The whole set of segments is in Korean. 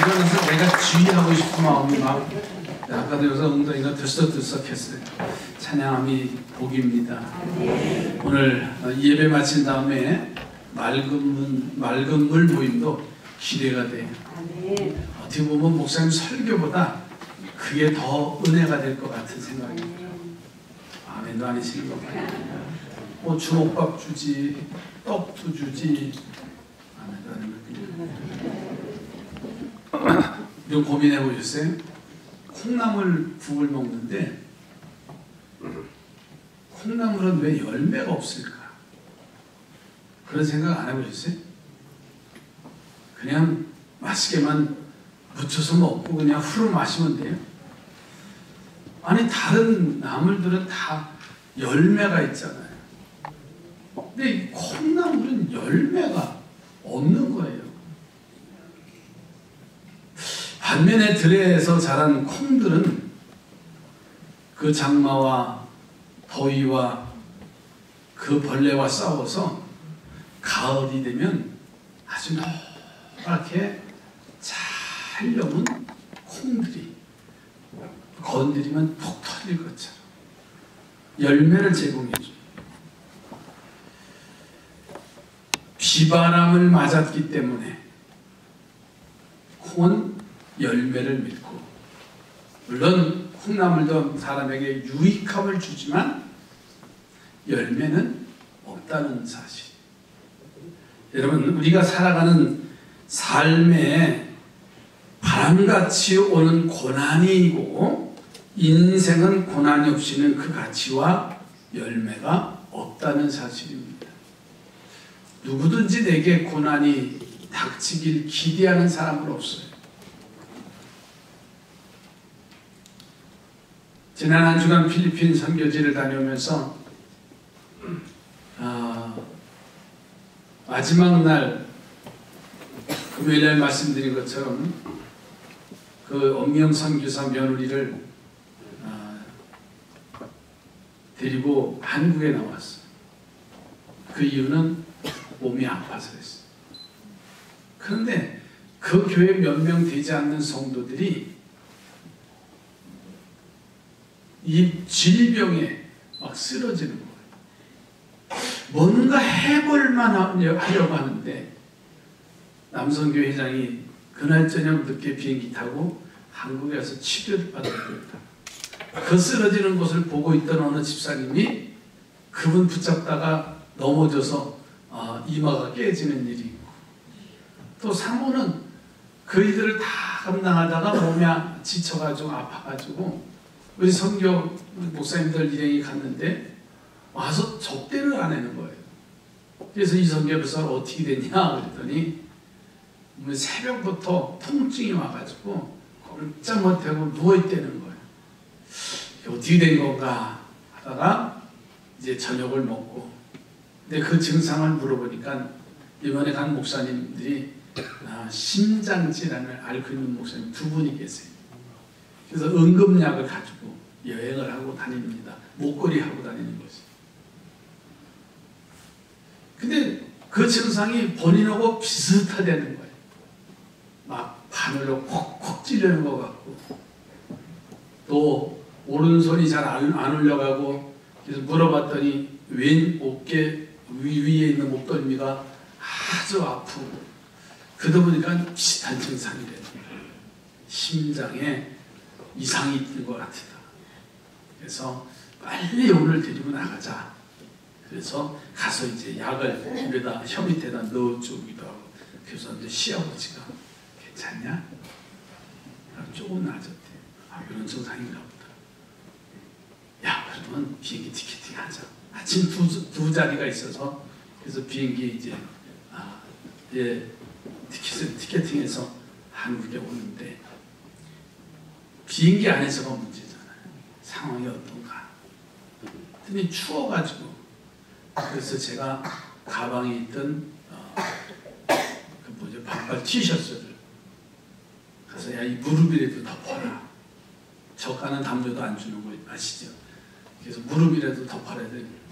일어나서 내가 주의하고 싶은 마음이 막 아까도 여기서 엉덩이가 들썩들썩했어요. 찬양함이 복입니다. 오늘 예배 마친 다음에 맑은 물 모임도 기대가 돼요. 어떻게 보면 목사님 설교보다 그게 더 은혜가 될 것 같은 생각입니다. 아멘도 아니시는 것 같아요. 뭐 주먹밥 주지, 떡도 주지. 아멘도 아니면 좀 고민해 보셨어요? 콩나물 국을 먹는데 콩나물은 왜 열매가 없을까? 그런 생각 안 해보셨어요? 그냥 맛있게만 묻혀서 먹고 그냥 후루 마시면 돼요? 아니 다른 나물들은 다 열매가 있잖아요. 근데 이 콩나물은 열매가 없는 거예요. 반면에 들에서 자란 콩들은 그 장마와 더위와 그 벌레와 싸워서 가을이 되면 아주 노랗게 잘 익은 콩들이 건드리면 폭 터질 것처럼 열매를 제공해줘요. 비바람을 맞았기 때문에 콩은 열매를 맺고, 물론 콩나물도 사람에게 유익함을 주지만 열매는 없다는 사실. 여러분, 우리가 살아가는 삶에 바람같이 오는 고난이고 인생은 고난이 없이는 그 가치와 열매가 없다는 사실입니다. 누구든지 내게 고난이 닥치길 기대하는 사람은 없어요. 지난 한 주간 필리핀 선교지를 다녀오면서 마지막 날 금요일에 말씀드린 것처럼 그 엄명 선교사 며느리를 데리고 한국에 나왔어요. 그 이유는 몸이 아파서였어요. 그런데 그 교회 몇 명 되지 않는 성도들이 이 질병에 막 쓰러지는 거예요. 뭔가 해볼만 하려고 하는데 남성교회 회장이 그날 저녁 늦게 비행기 타고 한국에 와서 치료를 받아야 된다. 그 쓰러지는 것을 보고 있던 어느 집사님이 그분 붙잡다가 넘어져서 이마가 깨지는 일이 있고, 또 사모는 그 일들을 다 감당하다가 몸이 지쳐가지고 아파가지고 우리 선교 목사님들 일행이 갔는데 와서 접대를 안 하는 거예요. 그래서 이 선교사가 어떻게 됐냐 그랬더니 새벽부터 통증이 와가지고 꼼짝 못하고 누워있다는 거예요. 어떻게 된 건가 하다가 이제 저녁을 먹고, 근데 그 증상을 물어보니까 이번에 간 목사님들이 심장질환을 앓고 있는 목사님 두 분이 계세요. 그래서 응급약을 가지고 여행을 하고 다닙니다. 목걸이 하고 다니는 거죠. 근데 그 증상이 본인하고 비슷하다는 거예요. 막 바늘로 콕콕 찌르는 것 같고, 또 오른손이 잘 안 올려가고, 그래서 물어봤더니 왼 어깨 위에 있는 목덜미가 아주 아프고, 그러다 보니까 비슷한 증상이래요. 심장에 이상이 있는 것 같다. 그래서 빨리 오늘 데리고 나가자. 그래서 가서 이제 약을 입에다 혀 밑에다 넣어주기도 하고, 그래서 이제 시아버지가 괜찮냐? 조금 나아졌대. 이런 증상인가 보다. 야, 그러면 비행기 티켓팅 하자. 아침 두 자리가 있어서, 그래서 비행기 이제 티켓팅해서 한국에 오는데, 비행기 안에서가 문제잖아요. 상황이 어떤가. 근데 추워가지고, 그래서 제가 가방에 있던 반팔 티셔츠를 가서 야, 이 무릎이라도 덮어라. 저가는 담요도 안 주는 거 아시죠? 그래서 무릎이라도 덮어라.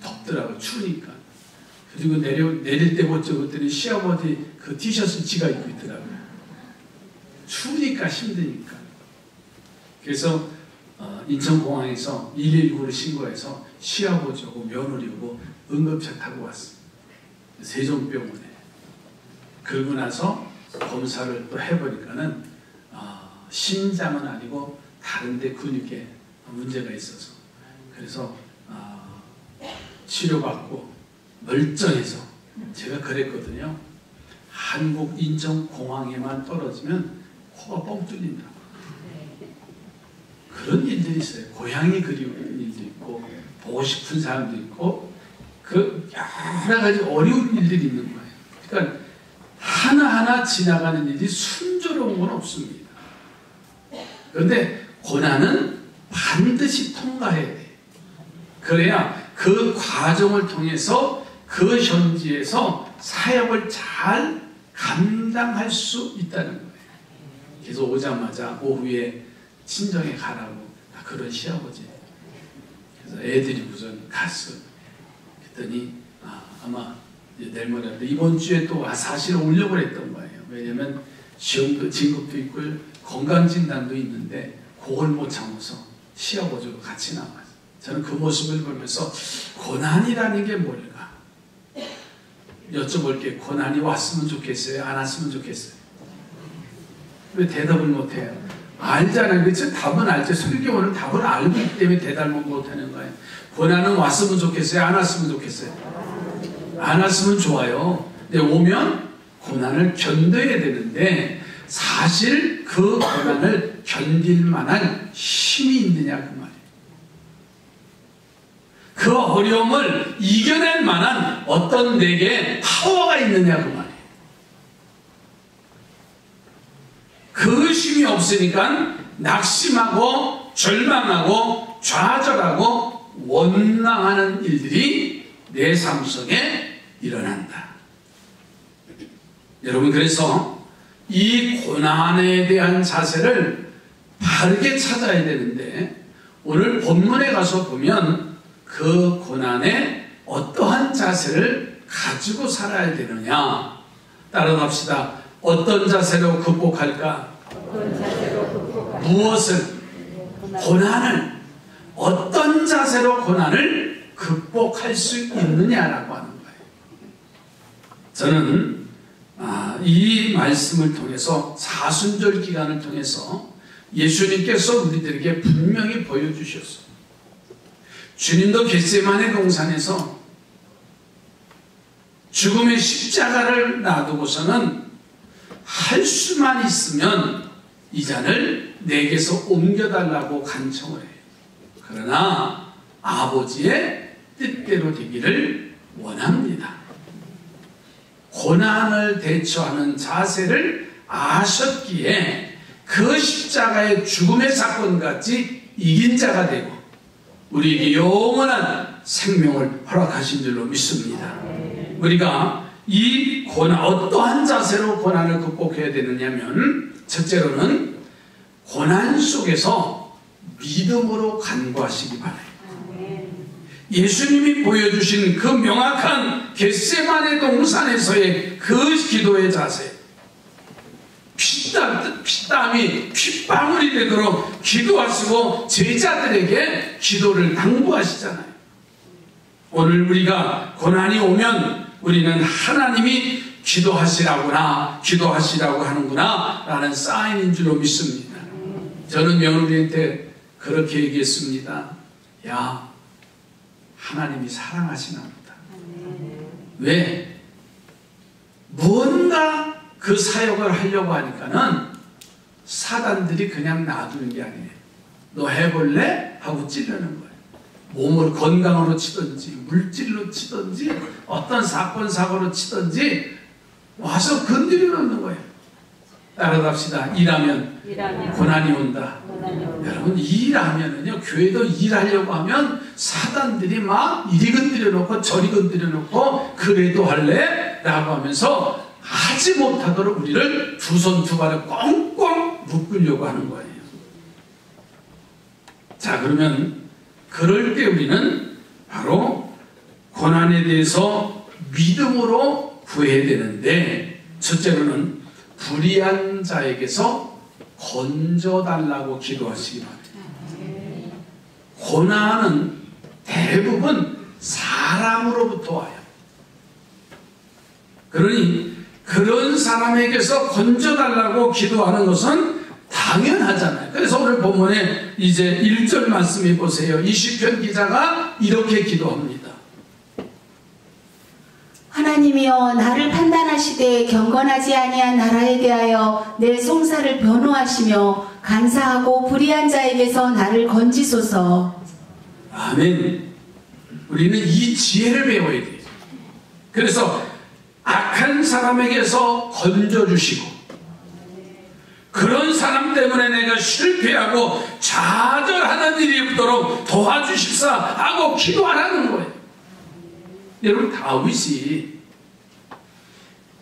덥더라고, 추우니까. 그리고 내릴 때 보죠. 그랬더니 시아버지 그 티셔츠 지가 입고 있더라고요. 추우니까 힘드니까. 그래서 인천공항에서 119를 신고해서 시아버지 오고 며느리 오고 응급차 타고 왔어요. 세종병원에. 그러고 나서 검사를 또 해보니까는 심장은 아니고 다른데 근육에 문제가 있어서, 그래서 치료받고 멀쩡해서, 제가 그랬거든요. 한국 인천공항에만 떨어지면 코가 뻥 뚫린다. 그런 일들이 있어요. 고향이 그리운 일도 있고 보고 싶은 사람도 있고 그 여러 가지 어려운 일들이 있는 거예요. 그러니까 하나하나 지나가는 일이 순조로운 건 없습니다. 그런데 고난은 반드시 통과해야 돼요. 그래야 그 과정을 통해서 그 현지에서 사역을 잘 감당할 수 있다는 거예요. 그래서 오자마자 오후에 친정에 가라고 그런 시아버지. 그래서 애들이 우선 갔어요. 그랬더니 아마 내일 모레 이번 주에 또 사실 오려고 했던 거예요. 왜냐면 시험도 진급도 있고 건강진단도 있는데 그걸 못 참아서 시아버지가 같이 나왔어요. 저는 그 모습을 보면서 고난이라는 게 뭘까? 여쭤볼게. 고난이 왔으면 좋겠어요? 안 왔으면 좋겠어요? 왜 대답을 못해요? 알잖아요. 그렇죠? 답은 알죠. 설교는 답을 알고 있기 때문에 대답을 못하는 거예요. 고난은 왔으면 좋겠어요? 안 왔으면 좋겠어요? 안 왔으면 좋아요. 근데 오면 고난을 견뎌야 되는데 사실 그 고난을 견딜 만한 힘이 있느냐 그 말이에요. 그 어려움을 이겨낼 만한 어떤 내게 파워가 있느냐 그 말이에요. 그 힘이 없으니까 낙심하고 절망하고 좌절하고 원망하는 일들이 내 삶 속에 일어난다. 여러분, 그래서 이 고난에 대한 자세를 바르게 찾아야 되는데 오늘 본문에 가서 보면 그 고난에 어떠한 자세를 가지고 살아야 되느냐 따라갑시다. 어떤 자세로 극복할까? 무엇을? 고난을. 어떤 자세로 고난을 극복할 수 있느냐라고 하는 거예요. 저는 이 말씀을 통해서 사순절 기간을 통해서 예수님께서 우리들에게 분명히 보여주셨어요. 주님도 겟세마네 동산에서 죽음의 십자가를 놔두고서는 할 수만 있으면 이 잔을 내게서 옮겨달라고 간청을 해요. 그러나 아버지의 뜻대로 되기를 원합니다. 고난을 대처하는 자세를 아셨기에 그 십자가의 죽음의 사건같이 이긴 자가 되고 우리에게 영원한 생명을 허락하신 줄로 믿습니다. 우리가 이 고난, 어떠한 자세로 고난을 극복해야 되느냐면 첫째로는 고난 속에서 믿음으로 간구하시기 바라요. 예수님이 보여주신 그 명확한 겟세마네 동산에서의 그 기도의 자세, 피땀이 핏방울이 되도록 기도하시고 제자들에게 기도를 당부하시잖아요. 오늘 우리가 고난이 오면 우리는 하나님이 기도하시라고 하는구나 라는 사인인 줄로 믿습니다. 저는 며느리한테 그렇게 얘기했습니다. 야, 하나님이 사랑하시나 보다. 왜? 뭔가 그 사역을 하려고 하니까는 사단들이 그냥 놔두는 게 아니에요. 너 해볼래? 하고 찌르는 거예요. 몸을 건강으로 치든지 물질로 치든지 어떤 사건 사고로 치든지 와서 건드려 놓는 거예요. 따라갑시다. 일하면 고난이 온다. 여러분, 일하면은요, 교회도 일하려고 하면 사단들이 막 이리 건드려 놓고 저리 건드려 놓고 그래도 할래? 라고 하면서 하지 못하도록 우리를 두 손 두 발을 꽁꽁 묶으려고 하는 거예요. 자, 그러면 그럴 때 우리는 바로 고난에 대해서 믿음으로 구해야 되는데 첫째로는 불의한 자에게서 건져달라고 기도하시기 바랍니다. 고난은 대부분 사람으로부터 와요. 그러니 그런 사람에게서 건져달라고 기도하는 것은 당연하잖아요. 그래서 오늘 본문에 이제 1절 말씀해 보세요. 이 시편 기자가 이렇게 기도합니다. 하나님이여 나를 판단하시되 경건하지 아니한 나라에 대하여 내 송사를 변호하시며 간사하고 불의한 자에게서 나를 건지소서. 아멘. 우리는 이 지혜를 배워야 돼요. 그래서 악한 사람에게서 건져주시고 그런 사람 때문에 내가 실패하고 좌절하는 일이 없도록 도와주십사 하고 기도하라는 거예요. 여러분, 다윗이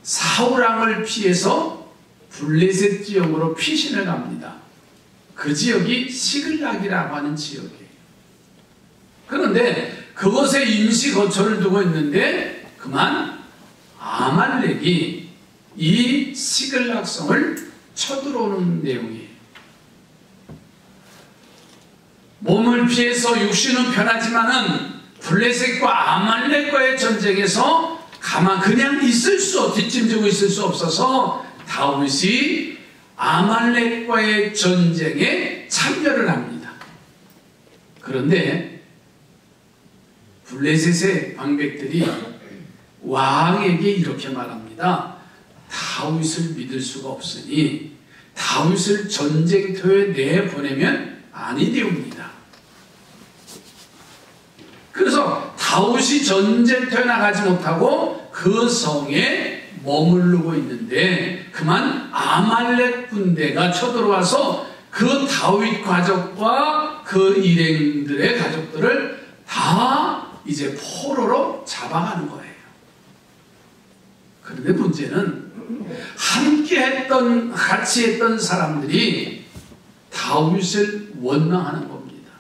사울왕을 피해서 블레셋 지역으로 피신을 갑니다. 그 지역이 시글락이라고 하는 지역이에요. 그런데 그곳에 임시 거처를 두고 있는데 그만 아말렉이 이 시글락성을 쳐들어오는 내용이에요. 몸을 피해서 육신은 편하지만은 블레셋과 아말렉과의 전쟁에서 그냥 있을 수, 뒷짐지고 있을 수 없어서 다윗이 아말렉과의 전쟁에 참여를 합니다. 그런데 블레셋의 방백들이 왕에게 이렇게 말합니다. 다윗을 믿을 수가 없으니 다윗을 전쟁터에 내보내면 아니 되옵니다. 그래서 다윗이 전쟁터에 나가지 못하고 그 성에 머무르고 있는데 그만 아말렉 군대가 쳐들어와서 그 다윗 가족과 그 일행들의 가족들을 다 이제 포로로 잡아가는 거예요. 그런데 문제는 같이 했던 사람들이 다윗을 원망하는 겁니다.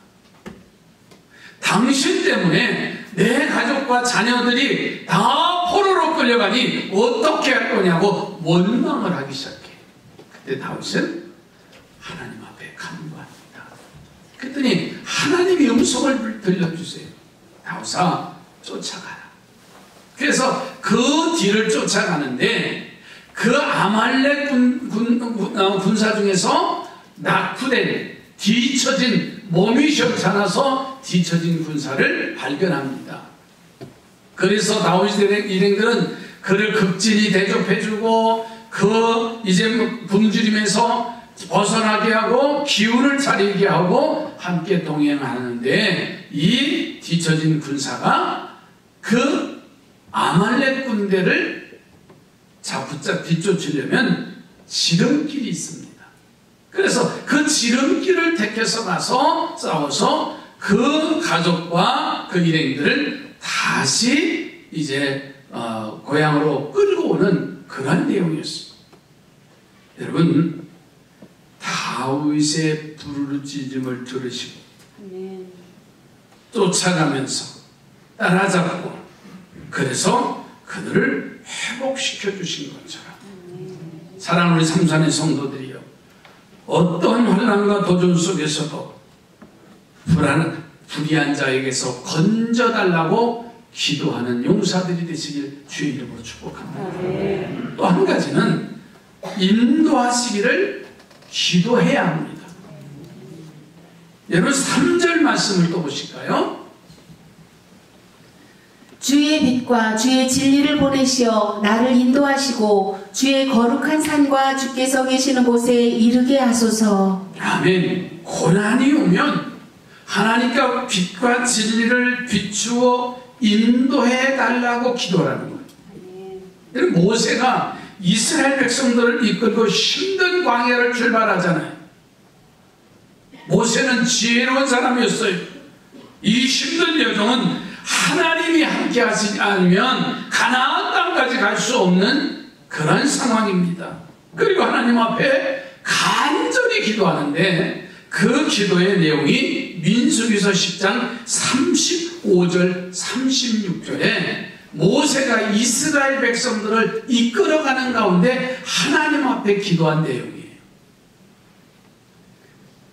당신 때문에 내 가족과 자녀들이 다 포로로 끌려가니 어떻게 할 거냐고 원망을 하기 시작해요. 그때 다윗은 하나님 앞에 간구합니다. 그랬더니 하나님이 음성을 들려주세요. 다윗아, 쫓아가라. 그래서 그 뒤를 쫓아가는데 그 아말렉 군사 중에서 낙후된 뒤처진 몸이 시원찮아서 뒤처진 군사를 발견합니다. 그래서 다윗 일행들은 그를 극진히 대접해주고 그 이제 굶주림에서 벗어나게 하고 기운을 차리게 하고 함께 동행하는데 이 뒤처진 군사가 그 아말렉 군대를 붙잡 뒤쫓으려면 지름길이 있습니다. 그래서 그 지름길을 택해서 가서 싸워서 그 가족과 그 일행들을 다시 이제 고향으로 끌고 오는 그런 내용이었습니다. 여러분, 다윗의 부르짖음을 들으시고 쫓아가면서 따라잡고 그래서 그들을 회복시켜 주신 것처럼 사랑하는 우리 삼산의 성도들이요, 어떤 환난과 도전 속에서도 불의한 자에게서 건져달라고 기도하는 용사들이 되시길 주의 이름으로 축복합니다. 또 한 가지는 인도하시기를 기도해야 합니다. 여러분 3절 말씀을 또 보실까요? 주의 빛과 주의 진리를 보내시어 나를 인도하시고 주의 거룩한 산과 주께서 계시는 곳에 이르게 하소서. 아멘. 고난이 오면 하나님과 빛과 진리를 비추어 인도해 달라고 기도하는 거예요. 모세가 이스라엘 백성들을 이끌고 힘든 광야를 출발하잖아요. 모세는 지혜로운 사람이었어요. 이 힘든 여정은 하나님이 함께 하시지 않으면 가나안 땅까지 갈 수 없는 그런 상황입니다. 그리고 하나님 앞에 간절히 기도하는데 그 기도의 내용이 민수기서 10장 35절 36절에 모세가 이스라엘 백성들을 이끌어가는 가운데 하나님 앞에 기도한 내용이에요.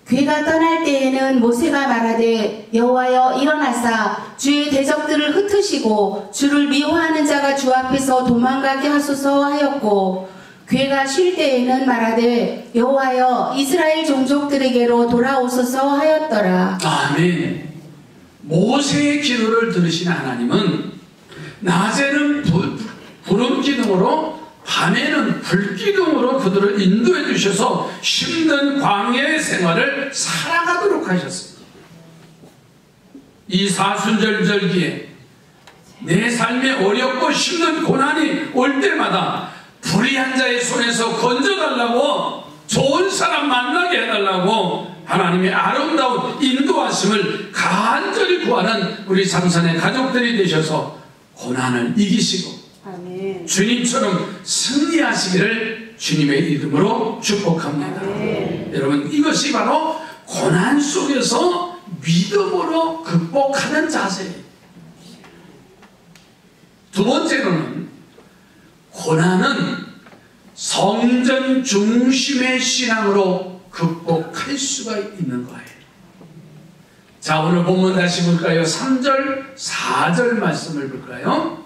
괴가 떠날 때에는 모세가 말하되 여호와여 일어나사 주의 대적들을 흩으시고 주를 미워하는 자가 주 앞에서 도망가게 하소서 하였고 괴가 쉴 때에는 말하되 여호와여 이스라엘 종족들에게로 돌아오소서 하였더라. 아멘. 모세의 기도를 들으신 하나님은 낮에는 구름 기둥으로 밤에는 불기둥으로 그들을 인도해 주셔서 힘든 광야의 생활을 살아가도록 하셨습니다. 이 사순절절기에 내 삶에 어렵고 힘든 고난이 올 때마다 불의한 자의 손에서 건져달라고, 좋은 사람 만나게 해달라고 하나님의 아름다운 인도하심을 간절히 구하는 우리 삼선의 가족들이 되셔서 고난을 이기시고 아멘. 주님처럼 승리하시기를 주님의 이름으로 축복합니다. 아멘. 여러분, 이것이 바로 고난 속에서 믿음으로 극복하는 자세예요. 두 번째로는 고난은 성전 중심의 신앙으로 극복할 수가 있는 거예요. 자, 오늘 본문 다시 볼까요? 3절, 4절 말씀을 볼까요?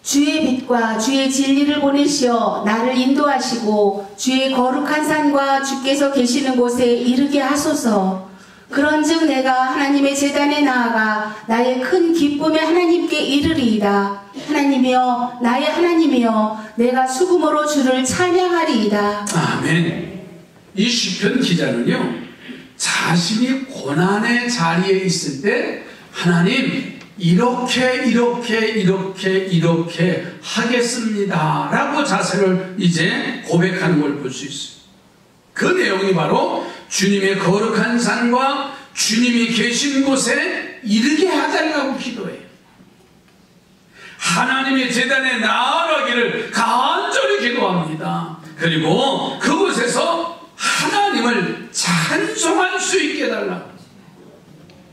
주의 빛과 주의 진리를 보내시어 나를 인도하시고 주의 거룩한 산과 주께서 계시는 곳에 이르게 하소서. 그런즉 내가 하나님의 제단에 나아가 나의 큰 기쁨의 하나님께 이르리이다. 하나님이여 나의 하나님이여 내가 수금으로 주를 찬양하리이다. 아멘. 이 시편 기자는요, 자신이 고난의 자리에 있을 때 하나님 이렇게 하겠습니다 라고 자세를 이제 고백하는 걸 볼 수 있어요. 그 내용이 바로 주님의 거룩한 산과 주님이 계신 곳에 이르게 해달라고 기도해요. 하나님의 제단에 나아가기를 간절히 기도합니다. 그리고 그곳에서 하나님을 찬송할 수 있게 해달라고.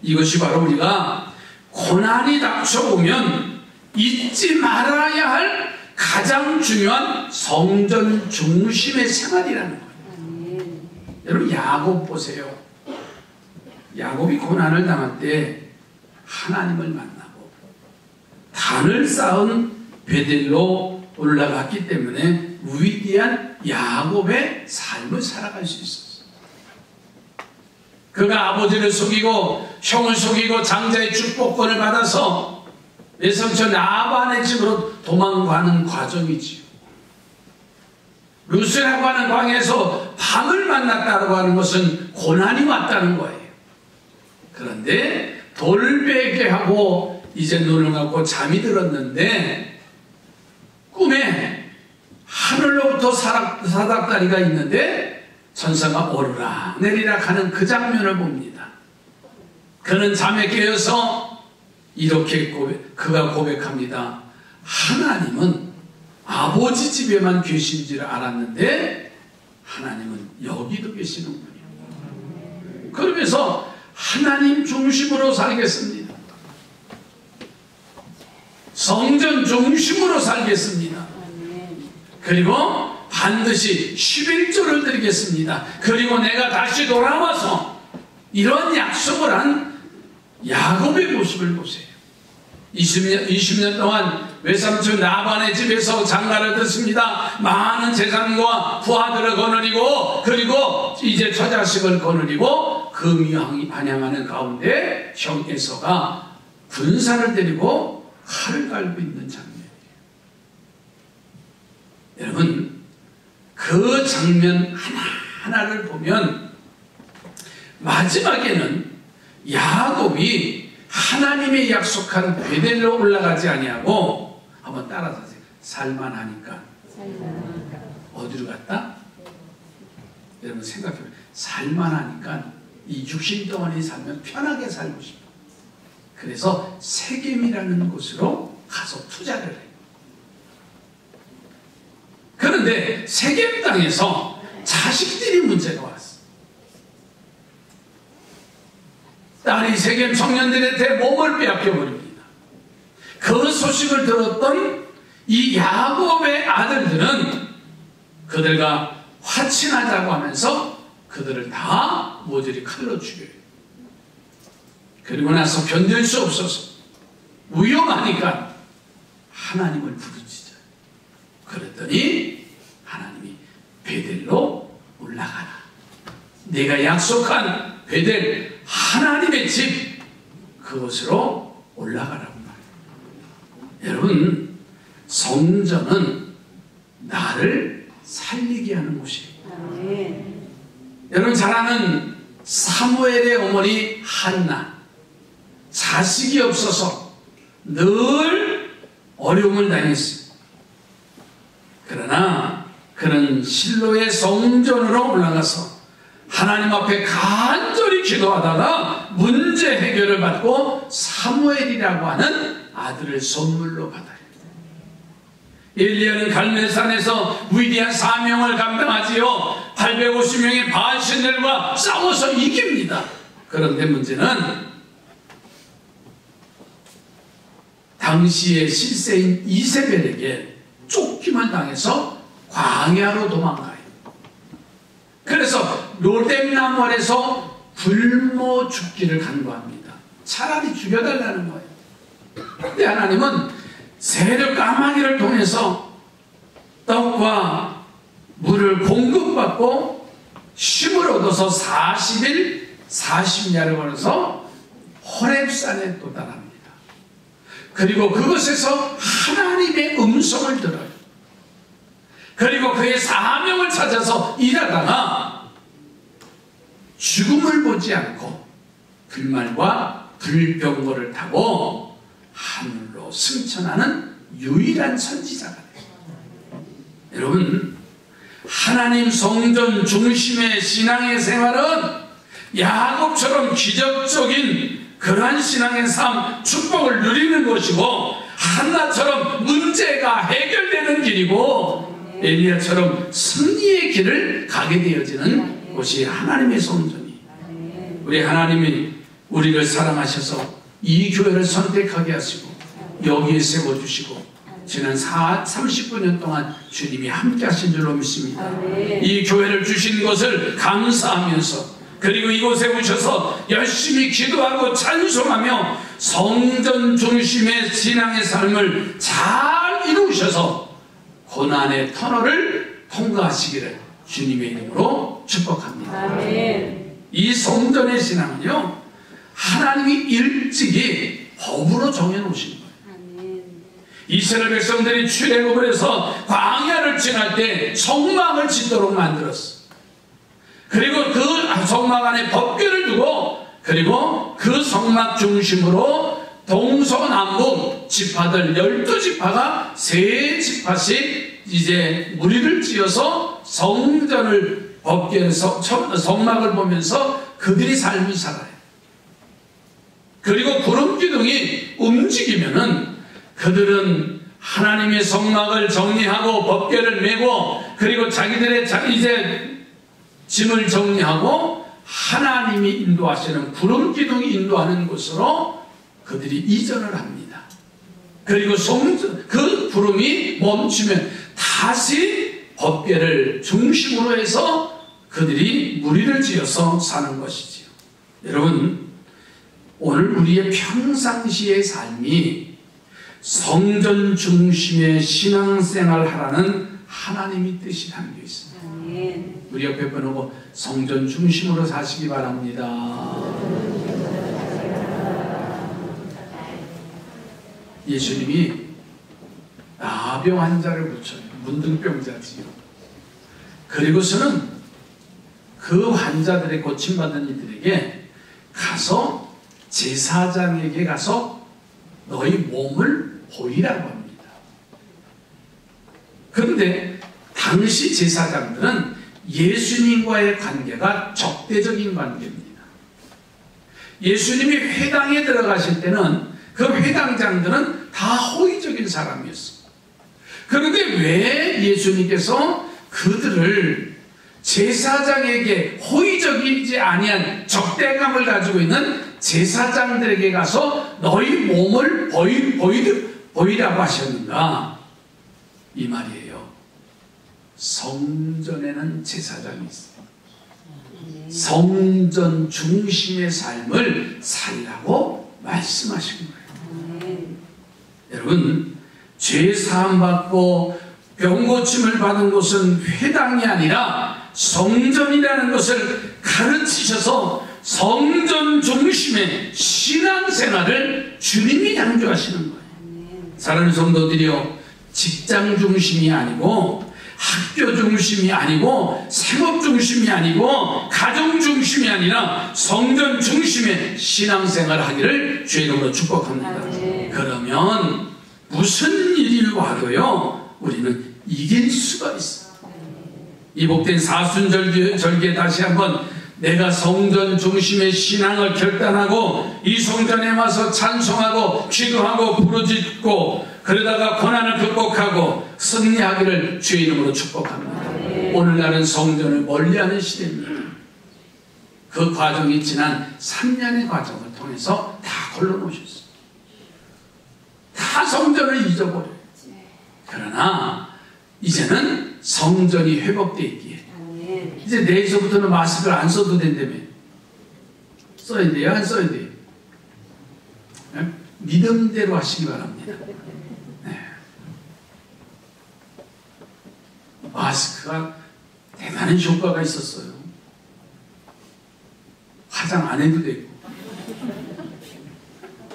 이것이 바로 우리가 고난이 닥쳐오면 잊지 말아야 할 가장 중요한 성전 중심의 생활이라는 거예요. 여러분, 야곱 보세요. 야곱이 고난을 당할 때 하나님을 만나고 단을 쌓은 베델로 올라갔기 때문에 위대한 야곱의 삶을 살아갈 수 있었어요. 그가 아버지를 속이고 형을 속이고 장자의 축복권을 받아서 외삼촌 라반의 집으로 도망가는 과정이지요. 루스라고 하는 광야에서 밤을 만났다고 하는 것은 고난이 왔다는 거예요. 그런데 돌베개하고 이제 눈을 감고 잠이 들었는데 꿈에 하늘로부터 사닥다리가 있는데 천사가 오르락 내리락 하는 그 장면을 봅니다. 그는 잠에 깨어서 이렇게 그가 고백합니다. 하나님은 아버지 집에만 계신 줄 알았는데 하나님은 여기도 계시는군요. 그러면서 하나님 중심으로 살겠습니다. 성전 중심으로 살겠습니다. 그리고 반드시 11조를 드리겠습니다. 그리고 내가 다시 돌아와서 이런 약속을 한 야곱의 모습을 보세요. 20년 동안 외삼촌 라반의 집에서 장가를 듣습니다. 많은 재산과 부하들을 거느리고 그리고 이제 처자식을 거느리고 금이 반향하는 가운데 형 에서가 군사를 데리고 칼을 갈고 있는 장면이에요. 여러분, 그 장면 하나하나를 보면 마지막에는 야곱이 하나님의 약속한 베델로 올라가지 아니하고 한번 따라서 하세요. 살만하니까. 어디로 갔다? 여러분 생각해보세요. 살만하니까 이 육신 덩어리 살면 편하게 살고 싶어. 그래서 세겜이라는 곳으로 가서 투자를 해요. 그런데 세겜 땅에서 자식들이 문제가 왔어. 딸이 세겜 청년들한테 몸을 빼앗겨 버립니다. 그 소식을 들었던 이 야곱의 아들들은 그들과 화친하자고 하면서 그들을 다 모조리 칼로 죽여요. 그리고 나서 견딜 수 없어서 위험하니까 하나님을 부르짖어요. 그랬더니 하나님이 베델로 올라가라. 내가 약속한 베델 하나님의 집 그곳으로 올라가라고 말해요. 여러분, 성전은 나를 살리게 하는 곳이에요. 여러분 잘 아는 사무엘의 어머니 한나, 자식이 없어서 늘 어려움을 당했어요. 그러나 그는 실로의 성전으로 올라가서 하나님 앞에 간절히 기도하다가 문제 해결을 받고 사무엘이라고 하는 아들을 선물로 받아요. 엘리야는 갈멜산에서 위대한 사명을 감당하지요. 850명의 바알신들과 싸워서 이깁니다. 그런데 문제는 당시의 실세인 이세벨에게 쫓김을 당해서 광야로 도망가요. 그래서 로뎀나무 아래서 굶어 죽기를 간구합니다. 차라리 죽여달라는 거예요. 근데 하나님은 새벽 까마귀를 통해서 떡과 물을 공급받고 힘을 얻어서 40일 40야를 걸어서 호렙산에 도달합니다. 그리고 그곳에서 하나님의 음성을 들어요. 그리고 그의 사명을 찾아서 일하다가 죽음을 보지 않고 불말과 불병거를 타고 하늘로 승천하는 유일한 선지자가 돼요. 여러분, 하나님 성전 중심의 신앙의 생활은 야곱처럼 기적적인 그러한 신앙의 삶, 축복을 누리는 것이고, 한나처럼 문제가 해결되는 길이고, 엘리야처럼 승리의 길을 가게 되어지는 곳이 하나님의 성전이. 우리 하나님이 우리를 사랑하셔서 이 교회를 선택하게 하시고 여기에 세워주시고 지난 39년 동안 주님이 함께 하신 줄로 믿습니다. 이 교회를 주신 것을 감사하면서, 그리고 이곳에 오셔서 열심히 기도하고 찬송하며 성전 중심의 신앙의 삶을 잘 이루셔서 고난의 터널을 통과하시기를 주님의 이름으로 축복합니다. 아멘. 이 성전의 신앙은요, 하나님이 일찍이 법으로 정해놓으신 거예요. 아멘. 이스라엘 백성들이 출애굽을 해서 광야를 지날 때 성막을 짓도록 만들었어. 그리고 그 성막 안에 법궤를 두고, 그리고 그 성막 중심으로 동서남북 지파들 12지파가 3지파씩 이제 무리를 지어서 성전을 법궤에서 성막을 보면서 그들이 삶을 살아요. 그리고 구름 기둥이 움직이면은 그들은 하나님의 성막을 정리하고 법궤를 메고, 그리고 자기들의 이제 짐을 정리하고 하나님이 인도하시는 구름 기둥이 인도하는 곳으로 그들이 이전을 합니다. 그리고 그 구름이 멈추면 다시 법궤를 중심으로 해서 그들이 무리를 지어서 사는 것이지요. 여러분, 오늘 우리의 평상시의 삶이 성전 중심의 신앙생활을 하라는 하나님의 뜻이 담겨 있습니다. 우리 옆에 보고 성전 중심으로 사시기 바랍니다. 예수님이 나병 환자를 고쳐요. 문둥병자지요. 그리고서는 그 환자들의 고침받은 이들에게 가서 제사장에게 가서 너희 몸을 보이라고 합니다. 그런데 당시 제사장들은 예수님과의 관계가 적대적인 관계입니다. 예수님이 회당에 들어가실 때는 그 회당장들은 다 호의적인 사람이었어요. 그런데 왜 예수님께서 그들을 제사장에게 호의적이지 아니한 적대감을 가지고 있는 제사장들에게 가서 너희 몸을 보이라고 하셨는가? 이 말이에요. 성전에는 제사장이 있어요. 성전 중심의 삶을 살라고 말씀하신 거예요. 여러분, 죄 사함 받고 병 고침을 받은 곳은 회당이 아니라 성전이라는 것을 가르치셔서 성전 중심의 신앙생활을 주님이 양조하시는 거예요. 사랑하는 성도들이요, 직장 중심이 아니고 학교 중심이 아니고 생업 중심이 아니고 가정 중심이 아니라 성전 중심의 신앙생활을 하기를 주의 이름으로 축복합니다. 그러면 무슨 일이 와도요, 우리는 이길 수가 있어요. 이 복된 사순절기에 다시 한번 내가 성전 중심의 신앙을 결단하고 이 성전에 와서 찬송하고 기도하고 부르짖고 그러다가 고난을 극복하고 승리하기를 주의 이름으로 축복합니다. 오늘날은 성전을 멀리하는 시대입니다. 그 과정이 지난 3년의 과정을 통해서 다 걸러놓으셨어요. 다 성전을 잊어버려요. 그러나 이제는 성전이 회복되어 있기에 이제 내일서부터는 마스크를 안 써도 된다며. 써야 돼요? 안 써야 돼요? 네? 믿음대로 하시기 바랍니다. 네. 마스크가 대단한 효과가 있었어요. 화장 안 해도 되고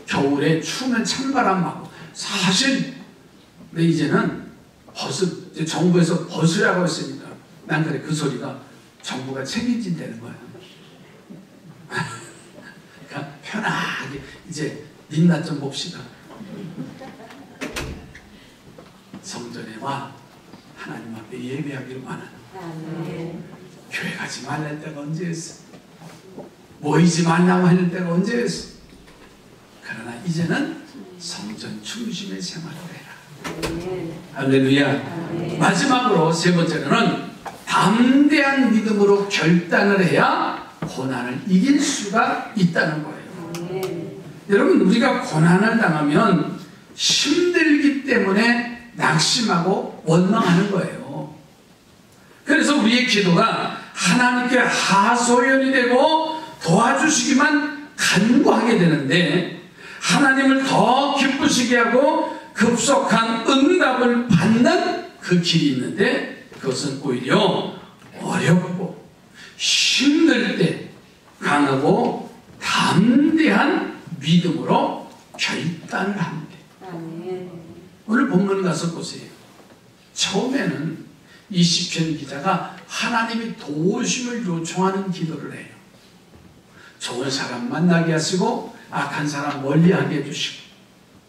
겨울에 추우면 찬바람 맞고 사실 근데 이제는 이제 정부에서 벗으라고 했으니까 난 그래 그 소리가 정부가 책임진다는 거야. 그러니까 편하게 이제 민낯 좀 봅시다. 성전에 와 하나님 앞에 예배하기로 하는 교회 가지 말랄 때가 언제였어? 모이지 말라고 하는 때가 언제였어? 그러나 이제는 성전 중심의 생활을 해라. 할렐루야. 마지막으로 세 번째로는 담대한 믿음으로 결단을 해야 고난을 이길 수가 있다는 거예요. 여러분, 우리가 고난을 당하면 힘들기 때문에 낙심하고 원망하는 거예요. 그래서 우리의 기도가 하나님께 하소연이 되고 도와주시기만 간구하게 되는데 하나님을 더 기쁘시게 하고 급속한 응답을 받는 그 길이 있는데 그것은 오히려 어렵고 힘들 때 강하고 담대한 믿음으로 결단을 합니다. 오늘 본문 가서 보세요. 처음에는 이 시편 기자가 하나님이 도우심을 요청하는 기도를 해요. 좋은 사람 만나게 하시고 악한 사람 멀리하게 해주시고.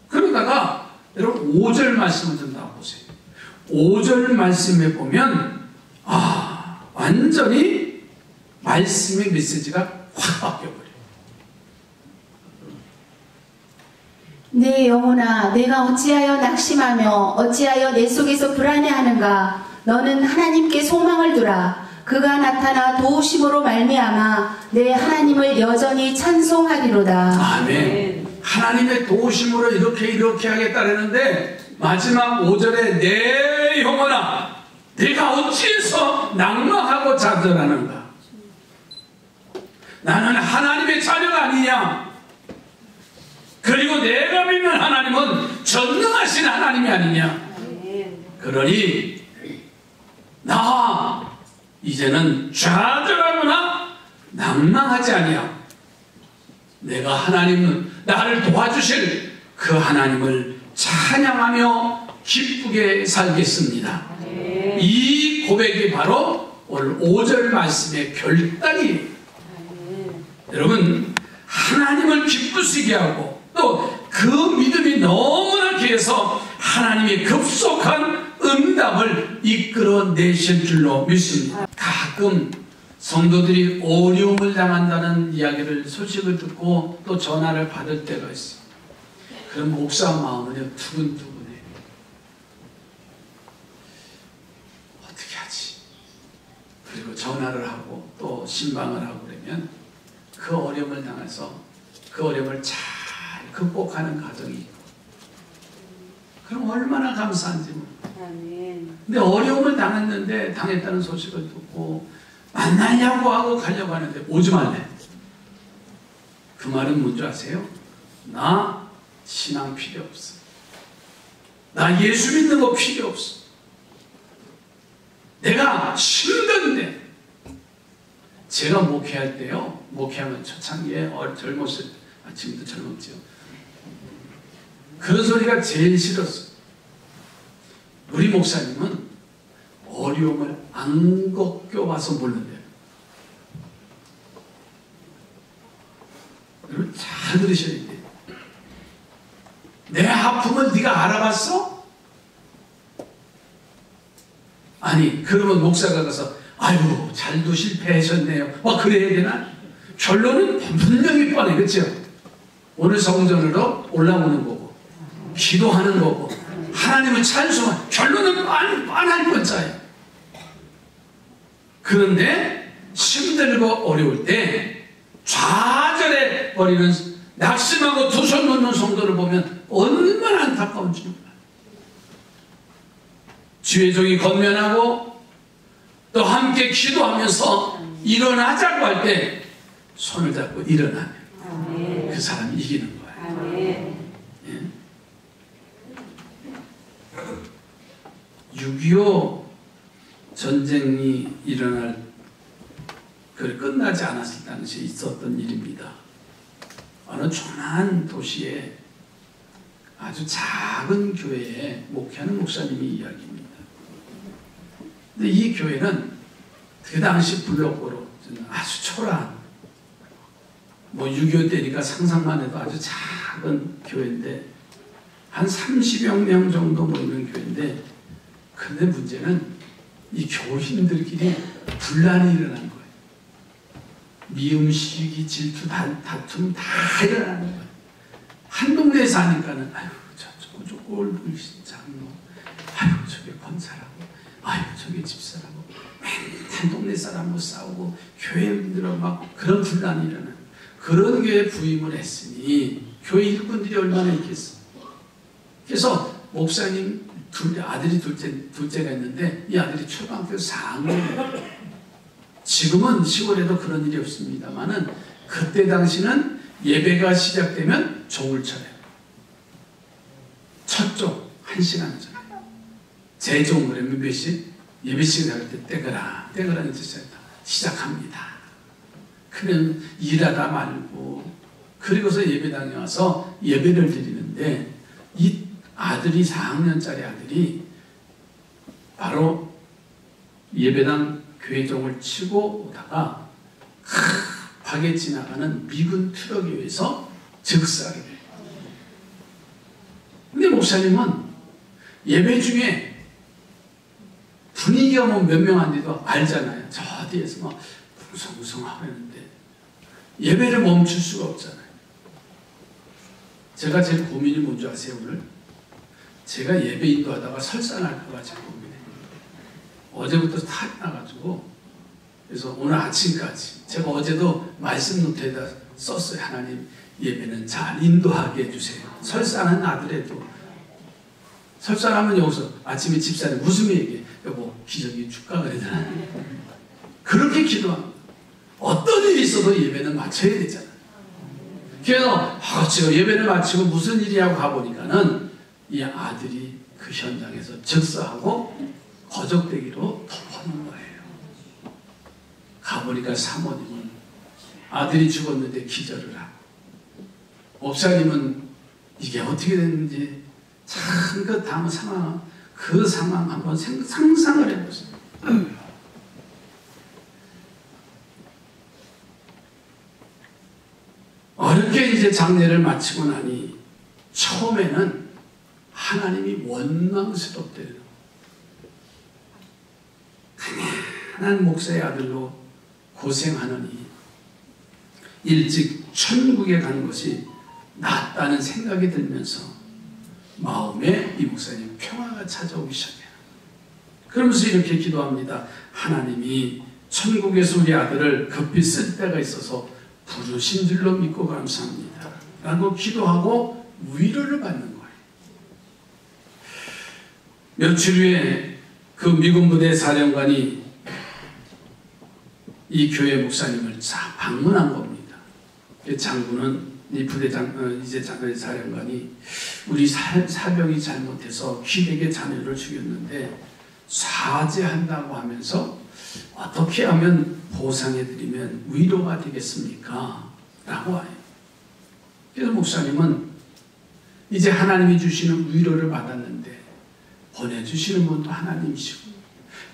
그러다가 여러분 5절 말씀을 좀 나와보세요. 5절 말씀에 보면 완전히 말씀의 메시지가 확 바뀌어버려요. 내 영혼아, 내가 어찌하여 낙심하며 어찌하여 내 속에서 불안해하는가? 너는 하나님께 소망을 두라. 그가 나타나 도우심으로 말미암아 내 하나님을 여전히 찬송하리로다. 아멘. 하나님의 도우심으로 이렇게 하겠다라는데 마지막 5절에 내 영혼아 내가 어찌해서 낭망하고 좌절하는가? 나는 하나님의 자녀가 아니냐? 그리고 내가 믿는 하나님은 전능하신 하나님이 아니냐? 그러니 나 이제는 좌절하거나 낭망하지 아니야. 내가 하나님은 나를 도와주실 그 하나님을 찬양하며 기쁘게 살겠습니다. 이 고백이 바로 오늘 5절 말씀의 결단이에요. 여러분, 하나님을 기쁘시게 하고 또 그 믿음이 너무나 귀해서 하나님의 급속한 응답을 이끌어내실 줄로 믿습니다. 가끔 성도들이 어려움을 당한다는 소식을 듣고 또 전화를 받을 때가 있어요. 그럼 목사 마음은 두근두근해요. 어떻게 하지? 그리고 전화를 하고 또 신방을 하고 그러면 그 어려움을 당해서 그 어려움을 잘 극복하는 과정이 있고 그럼 얼마나 감사한지. 근데 어려움을 당했다는 소식을 듣고 만나려고 하고 가려고 하는데 오지 말래. 그 말은 뭔지 아세요? 나 신앙 필요 없어. 나 예수 믿는 거 필요 없어. 내가 힘든데. 제가 목회할 때요, 목회하면 초창기에 젊었을 때, 지금도 젊었죠. 그런 소리가 제일 싫었어. 우리 목사님은 어려움을 안 겪어봐서 모른대요. 여러분 잘 들으셔야 돼요. 내 아픔을 네가 알아봤어? 아니, 그러면 목사가 가서 아유, 잘도 실패하셨네요. 그래야 되나? 결론은 분명히 뻔해. 그렇죠? 오늘 성전으로 올라오는 거고 기도하는 거고 하나님을 찬송하는 결론은 뻔할 뻔짜예요. 그런데 힘들고 어려울 때 좌절해 버리는 낙심하고 두 손 놓는 성도를 보면 얼마나 안타까운지 몰라요. 주의 종이 권면하고 또 함께 기도하면서 일어나자고 할 때 손을 잡고 일어나면 그 사람이 이기는 거예요. 6.25 전쟁이 일어날 끝나지 않았을 당시에 있었던 일입니다. 어느 조그만 도시에 아주 작은 교회에 목회하는 목사님이 이야기입니다. 근데 이 교회는 그 당시 블록으로 아주 초라한 6.25 때니까 상상만 해도 아주 작은 교회인데 한 30여 명 정도 모이는 교회인데, 근데 문제는 이 교인들끼리 분란이 일어난 거예요. 미움, 시기, 질투, 다툼 다 일어나는 거예요. 한 동네에 사니까는 아유 저거 꼴불 장로, 아유 저게 권사라고, 아유 저게 집사라고, 맨날 동네 사람하고 싸우고 교회인들하고 막 그런 분란이 일어나는, 그런 교회에 부임을 했으니 교회 일꾼들이 얼마나 있겠어. 그래서 목사님 아들이 둘째가 있는데 이 아들이 초등학교 4학년이에요. 지금은 시골에도 그런 일이 없습니다만은 그때 당시는 예배가 시작되면 종을 쳐요. 첫 종 1시간 전에 제종 그러면 몇 시? 예배 시작할 때 떼거라 이제 시작합니다. 그러면 일하다 말고 그리고서 예배당에 와서 예배를 드리는데, 이 아들이 4학년짜리 아들이 바로 예배당 교회종을 치고 오다가 급하게 지나가는 미군 트럭에 의해서 즉사하게 돼요. 근데 목사님은 예배 중에 분위기가 몇 명 안 돼도 알잖아요. 저 뒤에서 막 붕성붕성하고 있는데 예배를 멈출 수가 없잖아요. 제가 제일 고민이 뭔지 아세요? 오늘 제가 예배 인도하다가 설산할까봐 제일 고민해요. 어제부터 탈이 나가지고, 그래서 오늘 아침까지 제가 어제도 말씀 노트에다 썼어요. 하나님, 예배는 잘 인도하게 해주세요. 설산은 아들에도 설산하면 여기서 아침에 집사님 무슨 얘기해? 여보 기저귀 줄까 그러잖아. 그렇게 기도합니다. 어떤 일이 있어도 예배는 마쳐야 되잖아. 그래서 제가 예배를 마치고 무슨 일이냐고 가보니까는 이 아들이 그 현장에서 즉사하고 거적대기로 덮어놓은 거예요. 가보니까 사모님은 아들이 죽었는데 기절을 하고, 목사님은 이게 어떻게 됐는지 참 그 다음 그 상황 한번 상상을 해보세요. 어렵게 이제 장례를 마치고 나니 처음에는 하나님이 원망스럽대요. 가난한 목사의 아들로 고생하느니 일찍 천국에 가는 것이 낫다는 생각이 들면서 마음에 이 목사님 평화가 찾아오기 시작해요. 그러면서 이렇게 기도합니다. 하나님이 천국에서 우리 아들을 급히 쓸 때가 있어서 부르신 줄로 믿고 감사합니다 라고 기도하고 위로를 받는 거예요. 며칠 후에 그 미군 부대 사령관이 이 교회 목사님을 방문한 겁니다. 장군은 이 부대장 이제 사령관이 우리 사병이 잘못해서 귀백의 자녀를 죽였는데 사죄한다고 하면서 어떻게 하면 보상해드리면 위로가 되겠습니까? 라고 해요. 그래서 목사님은 이제 하나님이 주시는 위로를 받았는데 보내주시는 분도 하나님이시고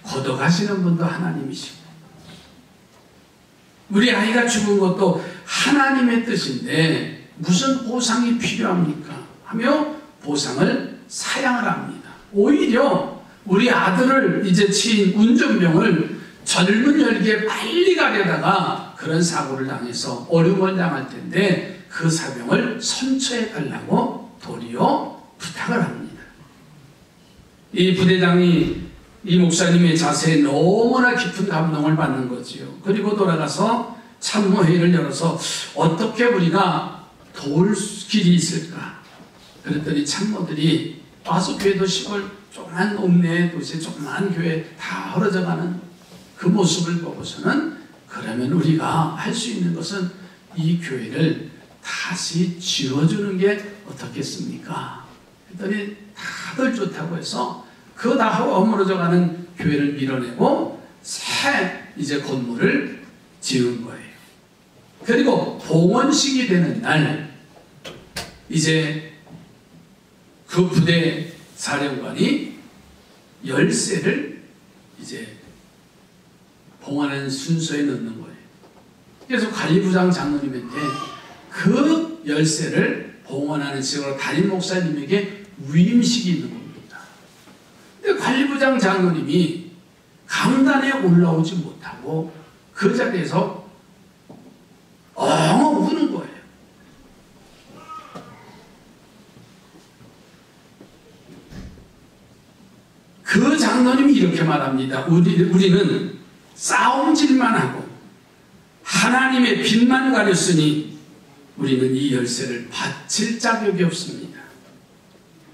걷어가시는 분도 하나님이시고 우리 아이가 죽은 것도 하나님의 뜻인데 무슨 보상이 필요합니까? 하며 보상을 사양을 합니다. 오히려 우리 아들을 이제 치인 운전병을 젊은 열기에 빨리 가려다가 그런 사고를 당해서 어려움을 당할 텐데 그 사병을 선처해 달라고 도리어 부탁을 합니다. 이 부대장이 이 목사님의 자세에 너무나 깊은 감동을 받는 거지요. 그리고 돌아가서 참모회의를 열어서 어떻게 우리가 도울 길이 있을까? 그랬더니 참모들이 와서 교회도 시골 조그만 읍내 도시에 조그만 교회 다 헐어져가는 그 모습을 보고서는 그러면 우리가 할 수 있는 것은 이 교회를 다시 지어주는 게 어떻겠습니까? 그랬더니 다들 좋다고 해서 그 다 허물어져가는 교회를 밀어내고 새 이제 건물을 지은 거예요. 그리고 봉헌식이 되는 날 이제 그 부대 사령관이 열쇠를 이제 봉헌하는 순서에 넣는 거예요. 그래서 관리부장 장로님한테 그 열쇠를 봉헌하는 식으로 담임 목사님에게 위임식이 있는 겁니다. 근데 관리부장 장로님이 강단에 올라오지 못하고 그 자리에서 엉엉 우는 거예요. 그 장로님이 이렇게 말합니다. 우리는 싸움질만 하고 하나님의 빛만 가렸으니 우리는 이 열쇠를 바칠 자격이 없습니다.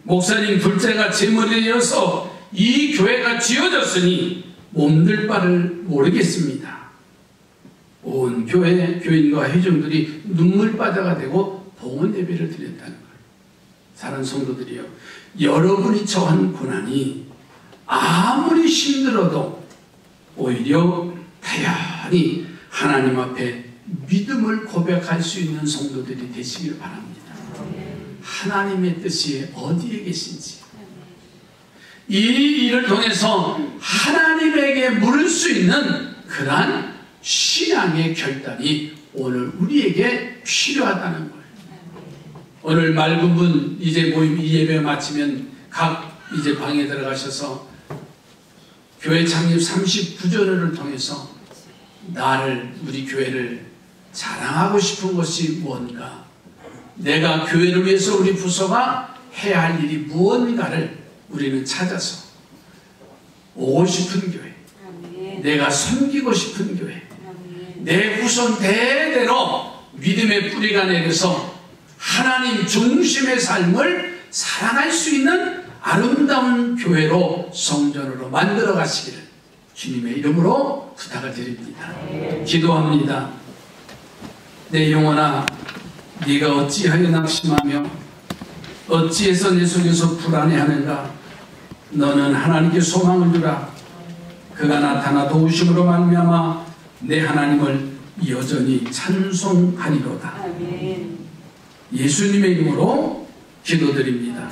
목사님 둘째가 제 머리에 이어서 이 교회가 지어졌으니 몸둘 바를 모르겠습니다. 온 교인과 회중들이 눈물바다가 되고 봉헌 예배를 드렸다는 거예요. 사랑하는 성도들이요, 여러분이 처한 고난이 아무리 힘들어도 오히려 다연히 하나님 앞에 믿음을 고백할 수 있는 성도들이 되시길 바랍니다. 하나님의 뜻이 어디에 계신지 이 일을 통해서 하나님에게 물을 수 있는 그러한 신앙의 결단이 오늘 우리에게 필요하다는 거예요. 오늘 맑은 분 이제 모임 이 예배 마치면 각 이제 방에 들어가셔서 교회 창립 39주년을 통해서 우리 교회를 자랑하고 싶은 것이 무언가, 내가 교회를 위해서 우리 부서가 해야 할 일이 무언가를 우리는 찾아서 오고 싶은 교회, 내가 섬기고 싶은 교회, 내 후손 대대로 믿음의 뿌리가 내려서 하나님 중심의 삶을 살아갈 수 있는 아름다운 교회로 성전으로 만들어 가시기를 주님의 이름으로 부탁을 드립니다. 기도합니다. 내 영혼아, 네가 어찌하여 낙심하며 어찌해서 내 속에서 불안해하는가? 너는 하나님께 소망을 두라. 그가 나타나 도우심으로 말미암아 내 하나님을 여전히 찬송하리로다. 예수님의 이름으로 기도드립니다.